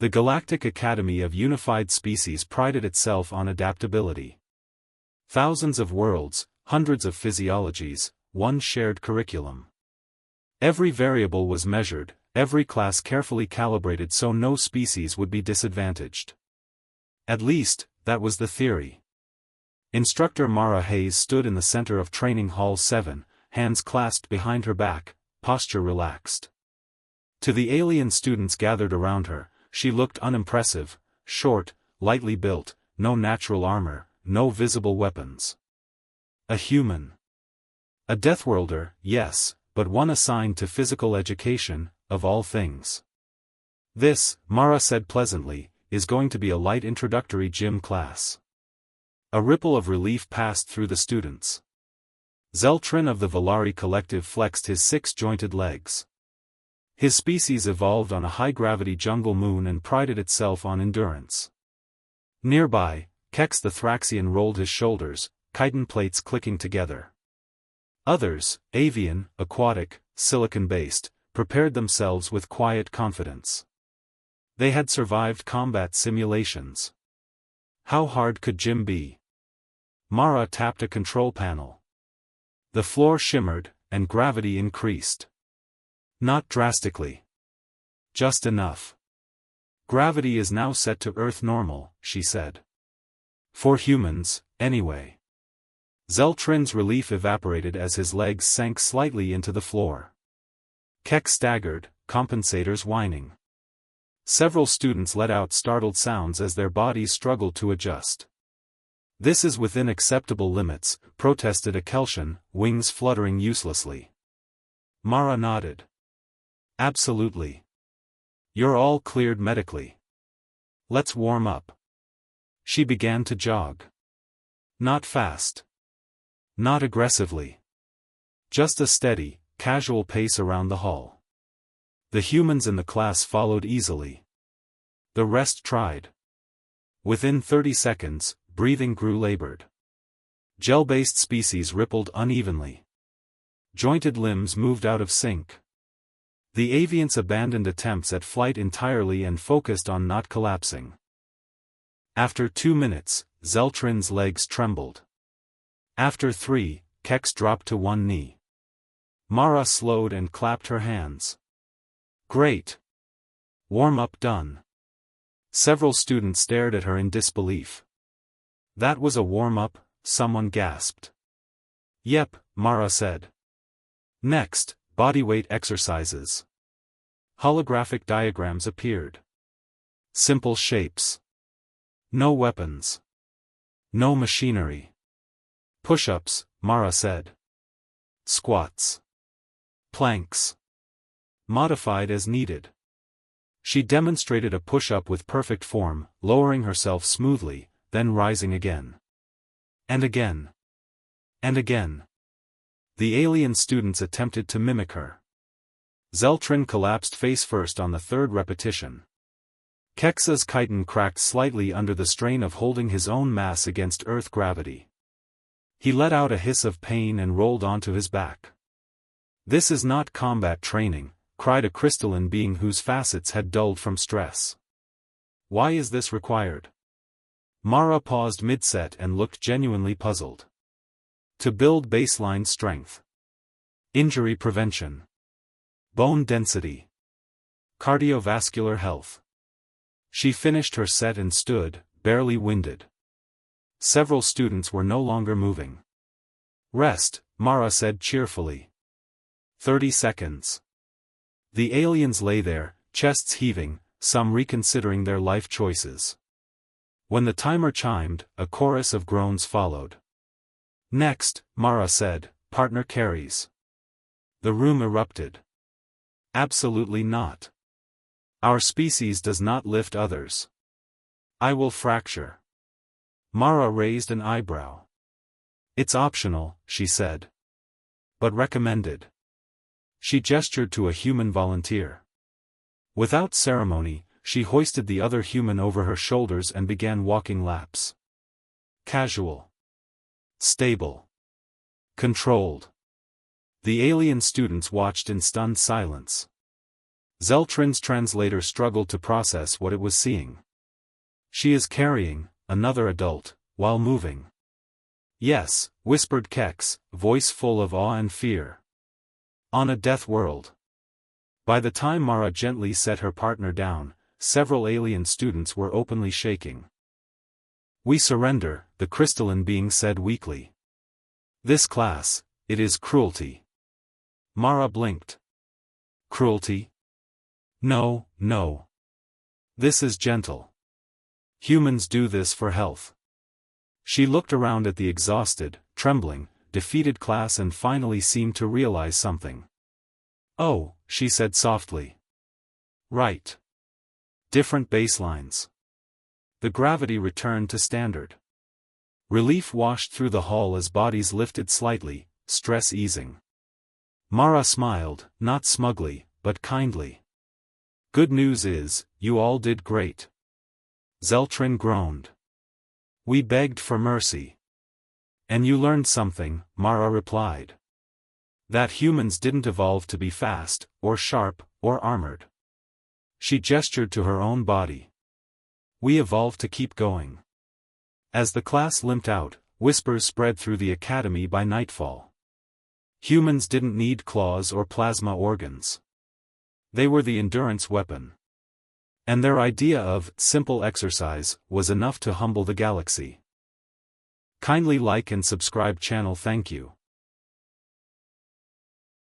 The Galactic Academy of Unified Species prided itself on adaptability. Thousands of worlds, hundreds of physiologies, one shared curriculum. Every variable was measured, every class carefully calibrated so no species would be disadvantaged. At least, that was the theory. Instructor Mara Hayes stood in the center of Training Hall 7, hands clasped behind her back, posture relaxed. To the alien students gathered around her, she looked unimpressive, short, lightly built, no natural armor, no visible weapons. A human. A Deathworlder, yes, but one assigned to physical education, of all things. This, Mara said pleasantly, is going to be a light introductory gym class. A ripple of relief passed through the students. Zeltrin of the Valari Collective flexed his six-jointed legs. His species evolved on a high-gravity jungle moon and prided itself on endurance. Nearby, Kex the Thraxian rolled his shoulders, chitin plates clicking together. Others, avian, aquatic, silicon-based, prepared themselves with quiet confidence. They had survived combat simulations. How hard could gym be? Mara tapped a control panel. The floor shimmered, and gravity increased. Not drastically. Just enough. Gravity is now set to Earth normal, she said. For humans, anyway. Zeltrin's relief evaporated as his legs sank slightly into the floor. Keck staggered, compensators whining. Several students let out startled sounds as their bodies struggled to adjust. This is within acceptable limits, protested a Kelsian, wings fluttering uselessly. Mara nodded. Absolutely. You're all cleared medically. Let's warm up. She began to jog. Not fast. Not aggressively. Just a steady, casual pace around the hall. The humans in the class followed easily. The rest tried. Within 30 seconds, breathing grew labored. Gel-based species rippled unevenly. Jointed limbs moved out of sync. The avians abandoned attempts at flight entirely and focused on not collapsing. After 2 minutes, Zeltrin's legs trembled. After 3, Kex dropped to one knee. Mara slowed and clapped her hands. Great. Warm-up done. Several students stared at her in disbelief. That was a warm-up, someone gasped. Yep, Mara said. Next, bodyweight exercises. Holographic diagrams appeared. Simple shapes. No weapons. No machinery. Push-ups, Mara said. Squats. Planks. Modified as needed. She demonstrated a push-up with perfect form, lowering herself smoothly, then rising again. And again. And again. The alien students attempted to mimic her. Zeltrin collapsed face-first on the third repetition. Kexa's chitin cracked slightly under the strain of holding his own mass against Earth gravity. He let out a hiss of pain and rolled onto his back. This is not combat training, cried a crystalline being whose facets had dulled from stress. Why is this required? Mara paused mid-set and looked genuinely puzzled. To build baseline strength. Injury prevention. Bone density. Cardiovascular health. She finished her set and stood, barely winded. Several students were no longer moving. Rest, Mara said cheerfully. 30 seconds. The aliens lay there, chests heaving, some reconsidering their life choices. When the timer chimed, a chorus of groans followed. Next, Mara said, partner carries. The room erupted. Absolutely not. Our species does not lift others. I will fracture. Mara raised an eyebrow. It's optional, she said. But recommended. She gestured to a human volunteer. Without ceremony, she hoisted the other human over her shoulders and began walking laps. Casual. Stable. Controlled. The alien students watched in stunned silence. Zeltrin's translator struggled to process what it was seeing. She is carrying another adult, while moving. Yes, whispered Kex, voice full of awe and fear. On a death world. By the time Mara gently set her partner down, several alien students were openly shaking. We surrender, the crystalline being said weakly. This class, it is cruelty. Mara blinked. Cruelty? No, no. This is gentle. Humans do this for health. She looked around at the exhausted, trembling, defeated class and finally seemed to realize something. Oh, she said softly. Right. Different baselines. The gravity returned to standard. Relief washed through the hall as bodies lifted slightly, stress easing. Mara smiled, not smugly, but kindly. Good news is, you all did great. Zeltrin groaned. We begged for mercy. And you learned something, Mara replied. That humans didn't evolve to be fast, or sharp, or armored. She gestured to her own body. We evolved to keep going. As the class limped out, whispers spread through the academy by nightfall. Humans didn't need claws or plasma organs. They were the endurance weapon. And their idea of simple exercise was enough to humble the galaxy. Kindly like and subscribe channel. Thank you.